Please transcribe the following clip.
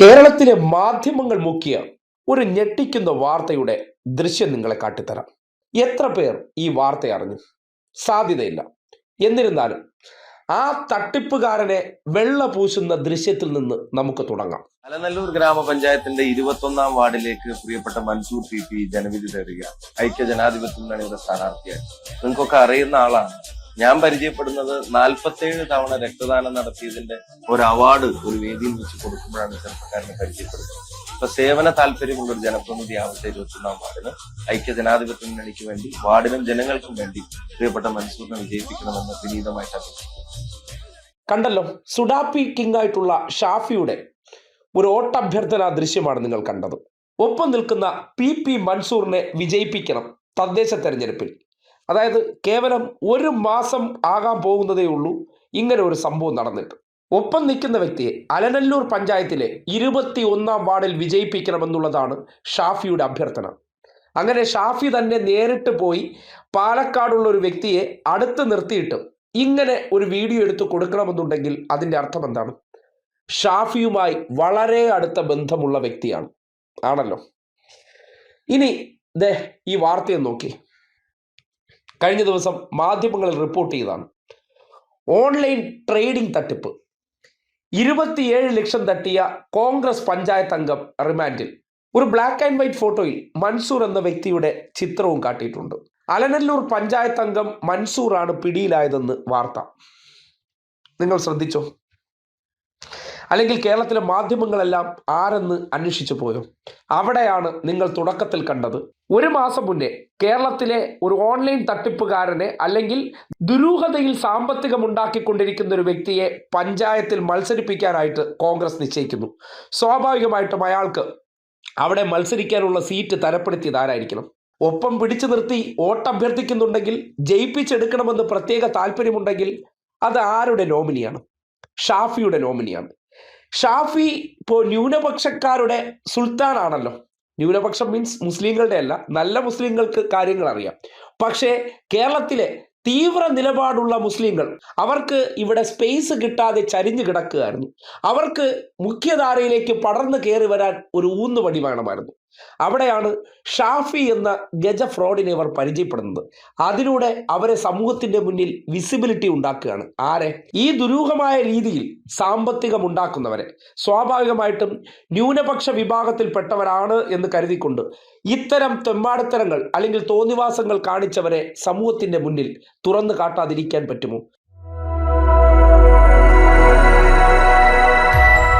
കേരളത്തിലെ മാധ്യമങ്ങൾ മുക്കിയ ഒരു ഞെട്ടിക്കുന്ന വാർത്തയുടെ ദൃശ്യം നിങ്ങളെ കാട്ടിത്തരാം. എത്ര പേർ ഈ വാർത്ത അറിഞ്ഞു? സാധ്യതയില്ല. എന്നിരുന്നാലും ആ തട്ടിപ്പുകാരനെ വെള്ള പൂശുന്ന ദൃശ്യത്തിൽ നിന്ന് നമുക്ക് തുടങ്ങാം. അലനല്ലൂർ ഗ്രാമപഞ്ചായത്തിന്റെ 21-ാം വാർഡിലേക്ക് പ്രിയപ്പെട്ട മൻസൂർ പി ജനവിധി തേടുക. ഐക്യ ജനാധിപത്യ മുന്നണിയുടെ സ്ഥാനാർത്ഥിയായി നിങ്ങൾക്കൊക്കെ അറിയുന്ന ആളാണ്. ഞാൻ പരിചയപ്പെടുന്നത് 47 തവണ രക്തദാനം നടത്തിയതിന്റെ ഒരു അവാർഡ് ഒരു വേദിയിൽ വെച്ച് കൊടുക്കുമ്പോഴാണ് ചെറുപ്പക്കാരനെ പരിചയപ്പെടുന്നത്. ഇപ്പൊ സേവന താല്പര്യമുള്ള ഒരു ജനപ്രതിനിധി ആവട്ടെ 21-ാം വാർഡിന് ഐക്യ ജനാധിപത്യ മുന്നണിക്ക് വേണ്ടി വാർഡിനും ജനങ്ങൾക്കും വേണ്ടി പ്രിയപ്പെട്ട മൻസൂറിനെ വിജയിപ്പിക്കണമെന്ന് വിനീതമായിട്ട് അഭ്യർത്ഥിക്കുന്നു. കണ്ടല്ലോ, സുഡാപ്പി കിങ് ആയിട്ടുള്ള ഷാഫിയുടെ ഒരു വോട്ടഭ്യർത്ഥന ദൃശ്യമാണ് നിങ്ങൾ കണ്ടത്. ഒപ്പം നിൽക്കുന്ന പി മൻസൂറിനെ വിജയിപ്പിക്കണം തദ്ദേശ തെരഞ്ഞെടുപ്പിൽ. അതായത് കേവലം 1 മാസം ആകാൻ പോകുന്നതേ ഉള്ളൂ ഇങ്ങനെ ഒരു സംഭവം നടന്നിട്ട്. ഒപ്പം നിൽക്കുന്ന വ്യക്തിയെ അലനല്ലൂർ പഞ്ചായത്തിലെ 21-ാം വാർഡിൽ വിജയിപ്പിക്കണമെന്നുള്ളതാണ് ഷാഫിയുടെ അഭ്യർത്ഥന. അങ്ങനെ ഷാഫി തന്നെ നേരിട്ട് പോയി പാലക്കാടുള്ള ഒരു വ്യക്തിയെ അടുത്ത് നിർത്തിയിട്ട് ഇങ്ങനെ ഒരു വീഡിയോ എടുത്ത് കൊടുക്കണമെന്നുണ്ടെങ്കിൽ അതിൻ്റെ അർത്ഥം എന്താണ്? ഷാഫിയുമായി വളരെ അടുത്ത ബന്ധമുള്ള വ്യക്തിയാണ് ആണല്ലോ. ഇനി ഈ വാർത്തയെ നോക്കി. കഴിഞ്ഞ ദിവസം മാധ്യമങ്ങളിൽ റിപ്പോർട്ട് ചെയ്തതാണ്. ഓൺലൈൻ ട്രേഡിംഗ് തട്ടിപ്പ്. 27 ലക്ഷം തട്ടിയ കോൺഗ്രസ് പഞ്ചായത്ത് അംഗം റിമാൻഡിൽ. ഒരു ബ്ലാക്ക് ആൻഡ് വൈറ്റ് ഫോട്ടോയിൽ മൻസൂർ എന്ന വ്യക്തിയുടെ ചിത്രവും കാട്ടിയിട്ടുണ്ട്. അലനല്ലൂർ പഞ്ചായത്ത് അംഗം മൻസൂറാണ് പിടിയിലായതെന്ന് വാർത്ത. നിങ്ങൾ ശ്രദ്ധിച്ചോ? അല്ലെങ്കിൽ കേരളത്തിലെ മാധ്യമങ്ങളെല്ലാം ആരെന്ന് അന്വേഷിച്ചു പോയോ? അവിടെയാണ് നിങ്ങൾ തുടക്കത്തിൽ കണ്ടത്. 1 മാസം മുന്നേ കേരളത്തിലെ ഒരു ഓൺലൈൻ തട്ടിപ്പുകാരനെ അല്ലെങ്കിൽ ദുരൂഹതയിൽ സാമ്പത്തികം ഉണ്ടാക്കിക്കൊണ്ടിരിക്കുന്ന ഒരു വ്യക്തിയെ പഞ്ചായത്തിൽ മത്സരിപ്പിക്കാനായിട്ട് കോൺഗ്രസ് നിശ്ചയിക്കുന്നു. സ്വാഭാവികമായിട്ടും അയാൾക്ക് അവിടെ മത്സരിക്കാനുള്ള സീറ്റ് തരപ്പെടുത്തിയത് ആരായിരിക്കണം? ഒപ്പം പിടിച്ചു നിർത്തി വോട്ടഭ്യർത്ഥിക്കുന്നുണ്ടെങ്കിൽ, ജയിപ്പിച്ചെടുക്കണമെന്ന് പ്രത്യേക താല്പര്യമുണ്ടെങ്കിൽ അത് ആരുടെ നോമിനിയാണ്? ഷാഫിയുടെ നോമിനിയാണ്. ഷാഫി ഇപ്പോൾ ന്യൂനപക്ഷക്കാരുടെ സുൽത്താനാണല്ലോ. ന്യൂനപക്ഷം മീൻസ് മുസ്ലിങ്ങളുടെ അല്ല, നല്ല മുസ്ലിങ്ങൾക്ക് കാര്യങ്ങൾ അറിയാം. പക്ഷേ കേരളത്തിലെ തീവ്ര നിലപാടുള്ള മുസ്ലിങ്ങൾ, അവർക്ക് ഇവിടെ സ്പേസ് കിട്ടാതെ ചരിഞ്ഞു കിടക്കുകയായിരുന്നു. അവർക്ക് മുഖ്യധാരയിലേക്ക് പടർന്നു കയറി വരാൻ ഒരു ഊന്നുവടി വേണമായിരുന്നു. അവിടെയാണ് ഷാഫി എന്ന ഗജ ഫ്രോഡിനെ അവർ പരിചയപ്പെടുന്നത്. അതിലൂടെ അവരെ സമൂഹത്തിന്റെ മുന്നിൽ വിസിബിലിറ്റി ഉണ്ടാക്കുകയാണ്. ആരെ? ഈ ദുരൂഹമായ രീതിയിൽ സാമ്പത്തികം ഉണ്ടാക്കുന്നവരെ. സ്വാഭാവികമായിട്ടും ന്യൂനപക്ഷ വിഭാഗത്തിൽപ്പെട്ടവരാണ് എന്ന് കരുതിക്കൊണ്ട് ഇത്തരം തെമ്മാടിത്തരങ്ങൾ അല്ലെങ്കിൽ തോന്നിവാസങ്ങൾ കാണിച്ചവരെ സമൂഹത്തിന്റെ മുന്നിൽ തുറന്നു കാട്ടാതിരിക്കാൻ പറ്റുമോ?